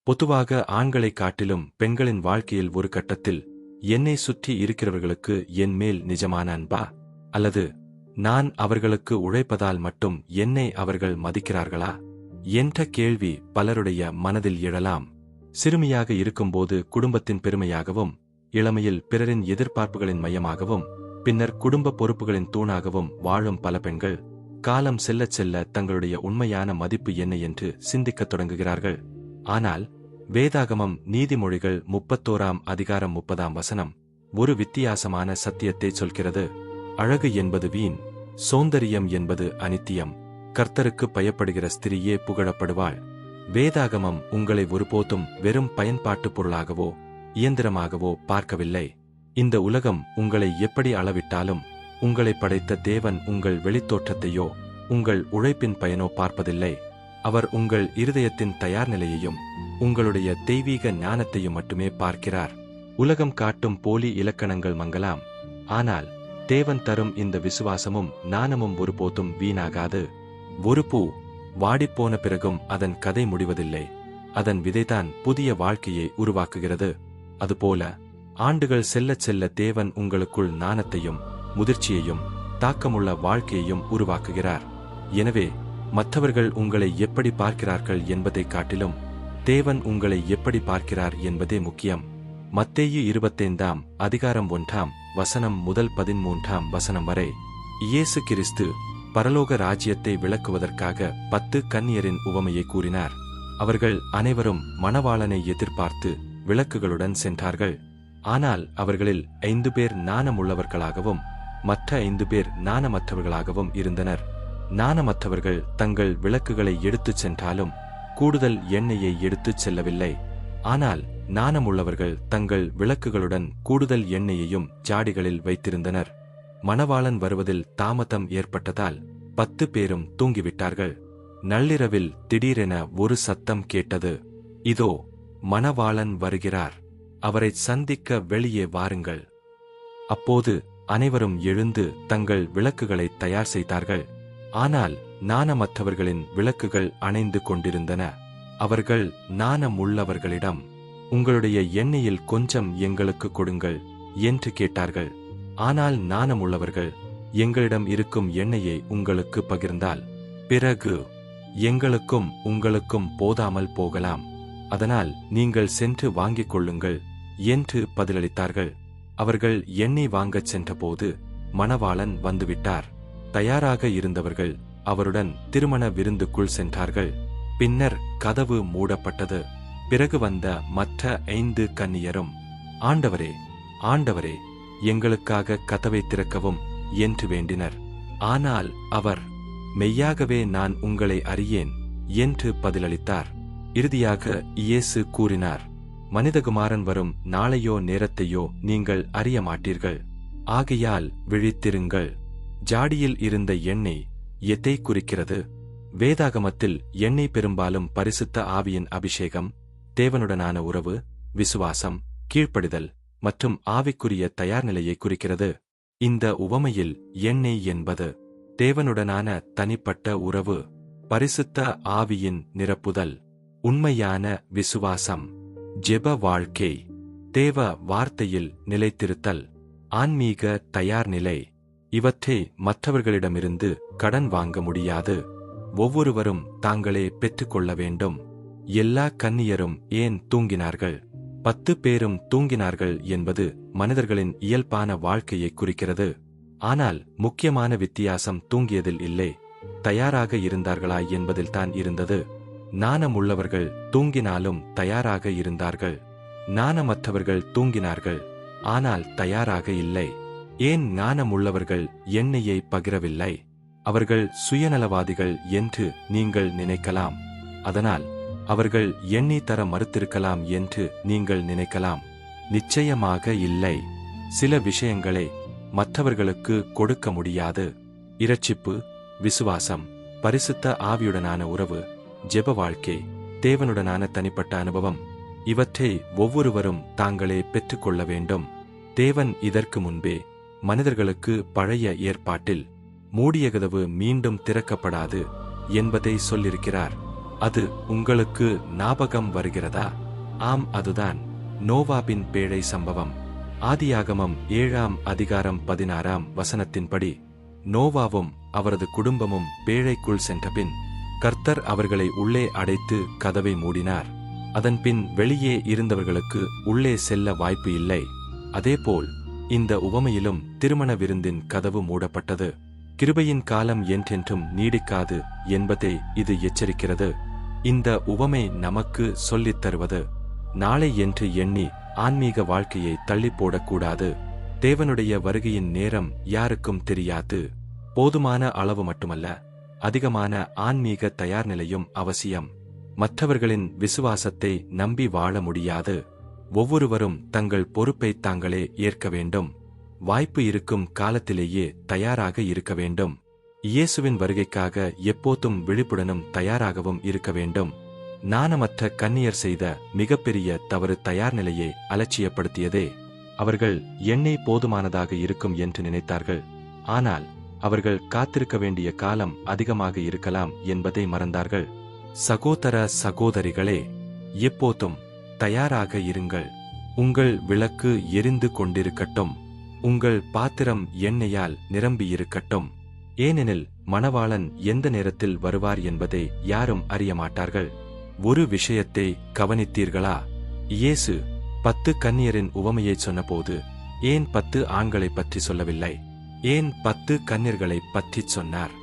பொதுவாக ஆண்களைக் காட்டிலும் பெண்களின் வாழ்க்கையில் ஒரு கட்டத்தில் என்னை சுற்றி இருக்கிறவர்களுக்கு என் மேல் நிஜமான அன்பா, அல்லது நான் அவர்களுக்கு உழைப்பதால் மட்டும் என்னை அவர்கள் மதிக்கிறார்களா என்ற கேள்வி பலருடைய மனதில் எழலாம். சிறுமியாக இருக்கும்போது குடும்பத்தின் பெருமையாகவும், இளமையில் பிறரின் எதிர்பார்ப்புகளின் மையமாகவும், பின்னர் குடும்ப பொறுப்புகளின் தூணாகவும் வாழும் பல பெண்கள் காலம் செல்லச் செல்ல தங்களுடைய உண்மையான மதிப்பு என்ன என்று சிந்திக்கத் தொடங்குகிறார்கள். ஆனால் வேதாகமம் நீதிமொழிகள் 31ஆம் அதிகாரம் 30ஆம் வசனம் ஒரு வித்தியாசமான சத்தியத்தை சொல்கிறது. அழகு என்பது வீண், சௌந்தரியம் என்பது அனித்தியம், கர்த்தருக்கு பயப்படுகிற ஸ்திரீயே புகழப்படுவாள். வேதாகமம் உங்களை ஒருபோதும் வெறும் பயன்பாட்டு பொருளாகவோ இயந்திரமாகவோ பார்க்கவில்லை. இந்த உலகம் உங்களை எப்படி அளவிட்டாலும் உங்களை படைத்த தேவன் உங்கள் வெளித்தோற்றத்தையோ உங்கள் உழைப்பின் பயனோ பார்ப்பதில்லை. அவர் உங்கள் இருதயத்தின் தயார் நிலையையும் உங்களுடைய தெய்வீக ஞானத்தையும் மட்டுமே பார்க்கிறார். உலகம் காட்டும் போலி இலக்கணங்கள் மங்கலாம், ஆனால் தேவன் தரும் இந்த விசுவாசமும் ஞானமும் ஒருபோதும் வீணாகாது. ஒரு பூ வாடிப்போன பிறகும் அதன் கதை முடிவதில்லை. அதன் விதைதான் புதிய வாழ்க்கையை உருவாக்குகிறது. அதுபோல ஆண்டுகள் செல்லச் செல்ல தேவன் உங்களுக்குள் ஞானத்தையும் முதிர்ச்சியையும் தாக்கமுள்ள வாழ்க்கையையும் உருவாக்குகிறார். எனவே மற்றவர்கள் உங்களை எப்படி பார்க்கிறார்கள் என்பதைக் காட்டிலும் தேவன் உங்களை எப்படி பார்க்கிறார் என்பதே முக்கியம். மத்தேயு 25ஆம் அதிகாரம் 1ஆம் வசனம் முதல் 13ஆம் வசனம் வரை இயேசு கிறிஸ்து பரலோக ராஜ்யத்தை விளக்குவதற்காக 10 கன்னியரின் உவமையை கூறினார். அவர்கள் அனைவரும் மணவாளனை எதிர்பார்த்து விளக்குகளுடன் சென்றார்கள். ஆனால் அவர்களில் 5 பேர் ஞானமுள்ளவர்களாகவும் மற்ற 5 பேர் ஞானமற்றவர்களாகவும் இருந்தனர். ஞானமற்றவர்கள் தங்கள் விளக்குகளை எடுத்துச் சென்றாலும் கூடுதல் எண்ணெயை எடுத்துச் செல்லவில்லை. ஆனால் ஞானமுள்ளவர்கள் தங்கள் விளக்குகளுடன் கூடுதல் எண்ணெயையும் ஜாடிகளில் வைத்திருந்தனர். மணவாளன் வருவதில் தாமதம் ஏற்பட்டதால் 10 பேரும் தூங்கிவிட்டார்கள். நள்ளிரவில் திடீரென ஒரு சத்தம் கேட்டது. இதோ மணவாளன் வருகிறார், அவரை சந்திக்க வெளியே வாருங்கள். அப்போது அனைவரும் எழுந்து தங்கள் விளக்குகளை தயார் செய்தார்கள். ஆனால் ஞானமற்றவர்களின் விளக்குகள் அணைந்து கொண்டிருந்தன. அவர்கள் ஞானமுள்ளவர்களிடம், உங்களுடைய எண்ணெயில் கொஞ்சம் எங்களுக்கு கொடுங்கள் என்று கேட்டார்கள். ஆனால் ஞானமுள்ளவர்கள், எங்களிடம் இருக்கும் எண்ணெயை உங்களுக்கு பகிர்ந்தால் பிறகு எங்களுக்கும் உங்களுக்கும் போதாமல் போகலாம். அதனால் நீங்கள் சென்று வாங்கிக் கொள்ளுங்கள் என்று பதிலளித்தார்கள். அவர்கள் எண்ணெய் வாங்கச் சென்றபோது மணவாளன் வந்துவிட்டார். தயாராக இருந்தவர்கள் அவருடன் திருமண விருந்துக்குள் சென்றார்கள். பின்னர் கதவு மூடப்பட்டது. பிறகு வந்த மற்ற 5 கன்னியரும், ஆண்டவரே, ஆண்டவரே, எங்களுக்காக கதவை திறக்கவும் என்று வேண்டினர். ஆனால் அவர், மெய்யாகவே நான் உங்களை அறியேன் என்று பதிலளித்தார். இறுதியாக இயேசு கூறினார், மனிதகுமாரன் வரும் நாளையோ நேரத்தையோ நீங்கள் அறிய மாட்டீர்கள். ஆகையால் விழித்திருங்கள். ஜாடியில் இருந்த எண்ணெய் எதை குறிக்கிறது? வேதாகமத்தில் எண்ணெய் பெரும்பாலும் பரிசுத்த ஆவியின் அபிஷேகம், தேவனுடனான உறவு, விசுவாசம், கீழ்ப்படிதல் மற்றும் ஆவிக்குரிய தயார் நிலையை குறிக்கிறது. இந்த உவமையில் எண்ணெய் என்பது தேவனுடனான தனிப்பட்ட உறவு, பரிசுத்த ஆவியின் நிரப்புதல், உண்மையான விசுவாசம், ஜெப வாழ்க்கை, தேவ வார்த்தையில் நிலைத்திருத்தல், ஆன்மீக தயார் நிலை. இவற்றை மற்றவர்களிடமிருந்து கடன் வாங்க முடியாது. ஒவ்வொருவரும் தாங்களே பெற்றுக்கொள்ள வேண்டும். எல்லா கன்னியரும் ஏன் தூங்கினார்கள்? 10 பேரும் தூங்கினார்கள் என்பது மனிதர்களின் இயல்பான வாழ்க்கையை குறிக்கிறது. ஆனால் முக்கியமான வித்தியாசம் தூங்கியதில் இல்லை, தயாராக இருந்தார்களா என்பதில்தான் இருந்தது. ஞானமுள்ளவர்கள் தூங்கினாலும் தயாராக இருந்தார்கள். ஞானமற்றவர்கள் தூங்கினார்கள், ஆனால் தயாராக இல்லை. ஏன் ஞானமுள்ளவர்கள் எண்ணெயை பகிரவில்லை? அவர்கள் சுயநலவாதிகள் என்று நீங்கள் நினைக்கலாம். அதனால் அவர்கள் எண்ணெய் தர மறுத்திருக்கலாம் என்று நீங்கள் நினைக்கலாம். நிச்சயமாக இல்லை. சில விஷயங்களை மற்றவர்களுக்கு கொடுக்க முடியாது. இரட்சிப்பு, விசுவாசம், பரிசுத்த ஆவியுடனான உறவு, ஜெப வாழ்க்கை, தேவனுடனான தனிப்பட்ட அனுபவம், இவற்றை ஒவ்வொருவரும் தாங்களே பெற்றுக்கொள்ள வேண்டும். தேவன் இதற்கு முன்பே மனிதர்களுக்கு பழைய ஏற்பாட்டில் மூடிய கதவு மீண்டும் திறக்கப்படாது என்பதை சொல்லியிருக்கிறார். அது உங்களுக்கு ஞாபகம் வருகிறதா? ஆம், அதுதான் நோவாவின் பேழை சம்பவம். ஆதியாகமம் 7ஆம் அதிகாரம் 16ஆம் வசனத்தின்படி நோவாவும் அவரது குடும்பமும் பேழைக்குள் சென்றபின் கர்த்தர் அவர்களை உள்ளே அடைத்து கதவை மூடினார். அதன்பின் வெளியே இருந்தவர்களுக்கு உள்ளே செல்ல வாய்ப்பு இல்லை. அதேபோல் இந்த உவமையிலும் திருமண விருந்தின் கதவு மூடப்பட்டது. கிருபையின் காலம் என்றென்றும் நீடிக்காது என்பதை இது எச்சரிக்கிறது. இந்த உவமை நமக்கு சொல்லித் தருவது, நாளை என்று எண்ணி ஆன்மீக வாழ்க்கையை தள்ளிப் போடக்கூடாது. தேவனுடைய வருகையின் நேரம் யாருக்கும் தெரியாது. போதுமான அளவு மட்டுமல்ல, அதிகமான ஆன்மீக தயார்நிலையும் அவசியம். மற்றவர்களின் விசுவாசத்தை நம்பி வாழ முடியாது. ஒவ்வொருவரும் தங்கள் பொறுப்பை தாங்களே ஏற்க வேண்டும். வாய்ப்பு இருக்கும் காலத்திலேயே தயாராக இருக்க வேண்டும். இயேசுவின் வருகைக்காக எப்போதும் விழிப்புடனும் தயாராகவும் இருக்க வேண்டும். நாணமற்ற கன்னியர் செய்த மிகப்பெரிய தவறு தயார்நிலையை அலட்சியப்படுத்தியதே. அவர்கள் எண்ணெய் போதுமானதாக இருக்கும் என்று நினைத்தார்கள். ஆனால் அவர்கள் காத்திருக்க வேண்டிய காலம் அதிகமாக இருக்கலாம் என்பதை மறந்தார்கள். சகோதர சகோதரிகளே, எப்போதும் தயாராக இருங்கள். உங்கள் விளக்கு எரிந்து கொண்டிருக்கட்டும். உங்கள் பாத்திரம் எண்ணெயால் நிரம்பியிருக்கட்டும். ஏனெனில் மணவாளன் எந்த நேரத்தில் வருவார் என்பதை யாரும் அறியமாட்டார்கள். ஒரு விஷயத்தை கவனித்தீர்களா? இயேசு 10 கன்னியரின் உவமையை சொன்னபோது ஏன் 10 ஆண்களை பற்றி சொல்லவில்லை? ஏன் 10 கன்னியர்களை பற்றிச் சொன்னார்?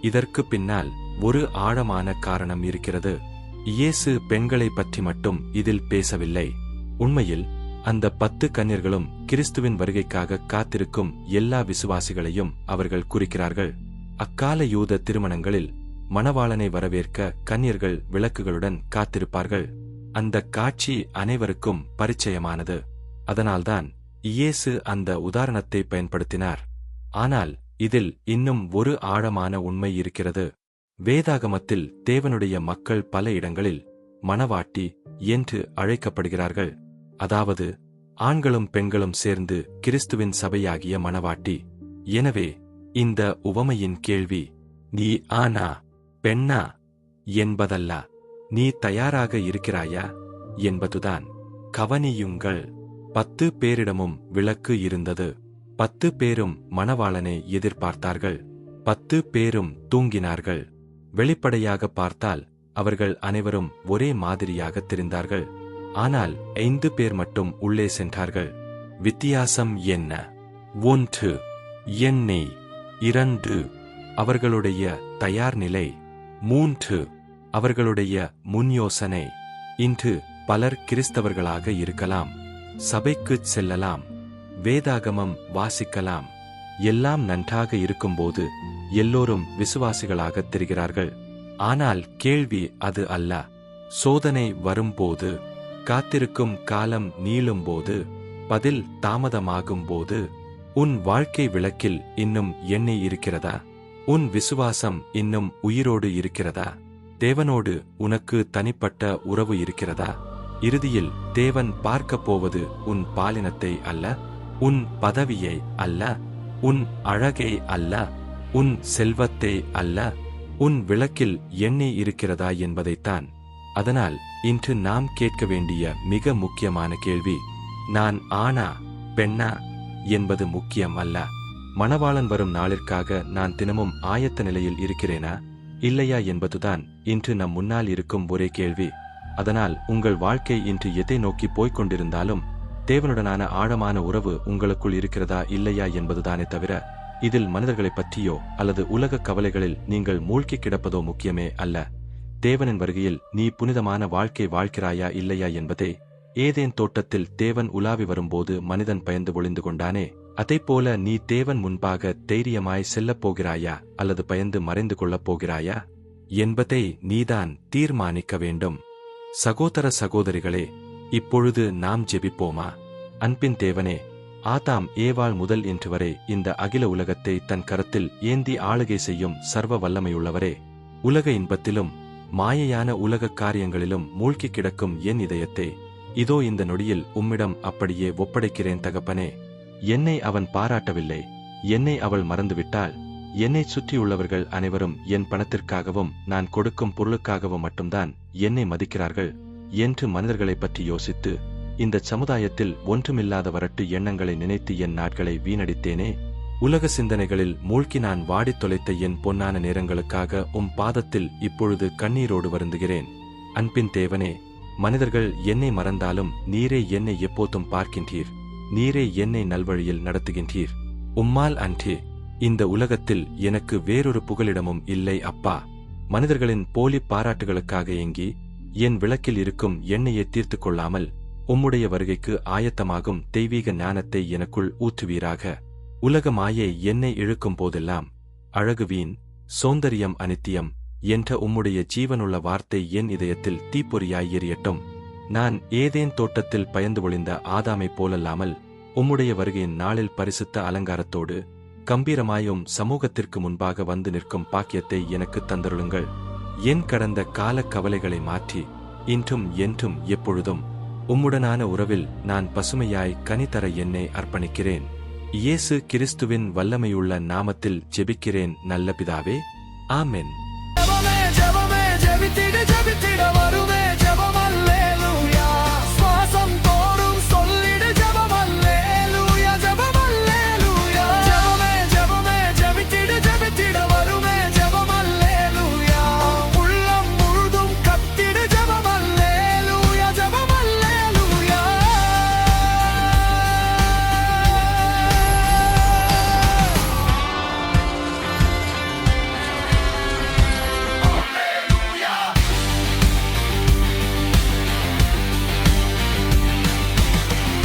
இதற்கு பின்னால் ஒரு ஆழமான காரணம் இருக்கிறது. இயேசு பெண்களை பற்றி மட்டும் இதில் பேசவில்லை. உண்மையில் அந்த 10 கன்னியர்களும் கிறிஸ்துவின் வருகைக்காக காத்திருக்கும் எல்லா விசுவாசிகளையும் அவர்கள் குறிக்கிறார்கள். அக்கால யூத திருமணங்களில் மணவாளனை வரவேற்க கன்னியர்கள் விளக்குகளுடன் காத்திருப்பார்கள். அந்த காட்சி அனைவருக்கும் பரிச்சயமானது. அதனால்தான் இயேசு அந்த உதாரணத்தை பயன்படுத்தினார். ஆனால் இதில் இன்னும் ஒரு ஆழமான உண்மை இருக்கிறது. வேதாகமத்தில் தேவனுடைய மக்கள் பல இடங்களில் மணவாட்டி என்று அழைக்கப்படுகிறார்கள். அதாவது ஆண்களும் பெண்களும் சேர்ந்து கிறிஸ்துவின் சபையாகிய மணவாட்டி. எனவே இந்த உவமையின் கேள்வி, நீ ஆனா பெண்ணா என்பதல்ல, நீ தயாராக இருக்கிறாயா என்பதுதான். கவனியுங்கள், 10 பேரிடமும் விளக்கு இருந்தது. 10 பேரும் மணவாளனை எதிர்பார்த்தார்கள். 10 பேரும் தூங்கினார்கள். வெளிப்படையாக பார்த்தால் அவர்கள் அனைவரும் ஒரே மாதிரியாக தெரிந்தார்கள். ஆனால் 5 பேர் மட்டும் உள்ளே சென்றார்கள். வித்தியாசம் என்ன? 1 எண்ணெய், 2 அவர்களுடைய தயார்நிலை, 3 அவர்களுடைய முன்யோசனை. இன்று பலர் கிறிஸ்தவர்களாக இருக்கலாம், சபைக்குச் செல்லலாம், வேதாகமம் வாசிக்கலாம். எல்லாம் நன்றாக இருக்கும்போது எல்லோரும் விசுவாசிகளாக தெரிகிறார்கள். ஆனால் கேள்வி அது அல்ல. சோதனை வரும்போது, காத்திருக்கும் காலம் நீளும்போது, பதில் தாமதமாகும்போது, உன் வாழ்க்கை விளக்கில் இன்னும் எண்ணெய் இருக்கிறதா? உன் விசுவாசம் இன்னும் உயிரோடு இருக்கிறதா? தேவனோடு உனக்கு தனிப்பட்ட உறவு இருக்கிறதா? இறுதியில் தேவன் பார்க்கப் போவது உன் பாலினத்தை அல்ல, உன் பதவியை அல்ல, உன் அழகை அல்ல, உன் செல்வத்தை அல்ல, உன் விளக்கில் எண்ணெய் இருக்கிறதா என்பதைத்தான். அதனால் இன்று நாம் கேட்க வேண்டிய மிக முக்கியமான கேள்வி, நான் ஆணா பெண்ணா என்பது முக்கியம் அல்ல. மணவாளன் வரும் நாளிற்காக நான் தினமும் ஆயத்த நிலையில் இருக்கிறேனா இல்லையா என்பதுதான் இன்று நம் முன்னால் இருக்கும் ஒரே கேள்வி. அதனால் உங்கள் வாழ்க்கை இன்று எதை நோக்கி போய்க் கொண்டிருந்தாலும் தேவனுடனான ஆழமான உறவு உங்களுக்குள் இருக்கிறதா இல்லையா என்பதுதானே தவிர, இதில் மனிதர்களைப் பற்றியோ அல்லது உலக கவலைகளில் நீங்கள் மூழ்கி கிடப்பதோ முக்கியமே அல்ல. தேவனின் வருகையில் நீ புனிதமான வாழ்க்கை வாழ்கிறாயா இல்லையா என்பதே. ஏதேன் தோட்டத்தில் தேவன் உலாவி வரும்போது மனிதன் பயந்து ஒளிந்து கொண்டானே, அதைப்போல நீ தேவன் முன்பாக தைரியமாய் செல்லப் போகிறாயா அல்லது பயந்து மறைந்து கொள்ளப் போகிறாயா என்பதை நீதான் தீர்மானிக்க வேண்டும். சகோதர சகோதரிகளே, இப்பொழுது நாம் ஜெபிப்போமா? அன்பின் தேவனே, ஆதாம் ஏவாள் முதல் இன்று வரை இந்த அகில உலகத்தை தன் கரத்தில் ஏந்தி ஆளுகை செய்யும் சர்வ வல்லமையுள்ளவரே, உலக இன்பத்திலும் மாயையான உலக காரியங்களிலும் மூழ்கி கிடக்கும் என் இதயத்தை இதோ இந்த நொடியில் உம்மிடம் அப்படியே ஒப்படைக்கிறேன் தகப்பனே. என்னை அவன் பாராட்டவில்லை, என்னை அவள் மறந்துவிட்டாள், என்னைச் சுற்றியுள்ளவர்கள் அனைவரும் என் பணத்திற்காகவும் நான் கொடுக்கும் பொருளுக்காகவும் மட்டும்தான் என்னை மதிக்கிறார்கள் என்று மனிதர்களைப் பற்றி யோசித்து இந்தச் சமுதாயத்தில் ஒன்றுமில்லாத வரட்டு எண்ணங்களை நினைத்து என் நாட்களை வீணடித்தேனே. உலக சிந்தனைகளில் மூழ்கி நான் வாடித் தொலைத்த என் பொன்னான நேரங்களுக்காக பாதத்தில் இப்பொழுது கண்ணீரோடு வருந்துகிறேன். அன்பின் தேவனே, மனிதர்கள் என்னை மறந்தாலும் நீரே என்னை எப்போதும் பார்க்கின்றீர். நீரே என்னை நல்வழியில் நடத்துகின்றீர். உம்மால் அன்றே இந்த உலகத்தில் எனக்கு வேறொரு புகலிடமும் இல்லை அப்பா. மனிதர்களின் போலி பாராட்டுகளுக்காக ஏங்கி என் விளக்கில் இருக்கும் எண்ணெயை தீர்த்து கொள்ளாமல் உம்முடைய வருகைக்கு ஆயத்தமாகும் தெய்வீக ஞானத்தை எனக்குள் ஊற்றுவீராக. உலக மாயை என்னை இழுக்கும் போதெல்லாம் அழகு வீண், சௌந்தரியம் அனித்தியம் என்ற உம்முடைய ஜீவனுள்ள வார்த்தை என் இதயத்தில் தீப்பொறியாய் எரியட்டும். நான் ஏதேன் தோட்டத்தில் பயந்து ஒளிந்த ஆதாமைப் போலல்லாமல் உம்முடைய வருகையின் நாளில் பரிசுத்த அலங்காரத்தோடு கம்பீரமாயும் சமூகத்திற்கு முன்பாக வந்து நிற்கும் பாக்கியத்தை எனக்கு தந்தருளுங்கள். என் கடந்த கால கவலைகளை மாற்றி இன்றும் என்றும் எப்பொழுதும் உம்முடனான உறவில் நான் பசுமையாய் கனிதர என்னை அர்ப்பணிக்கிறேன். இயேசு கிறிஸ்துவின் வல்லமையுள்ள நாமத்தில் ஜெபிக்கிறேன் நல்ல பிதாவே, ஆமென்.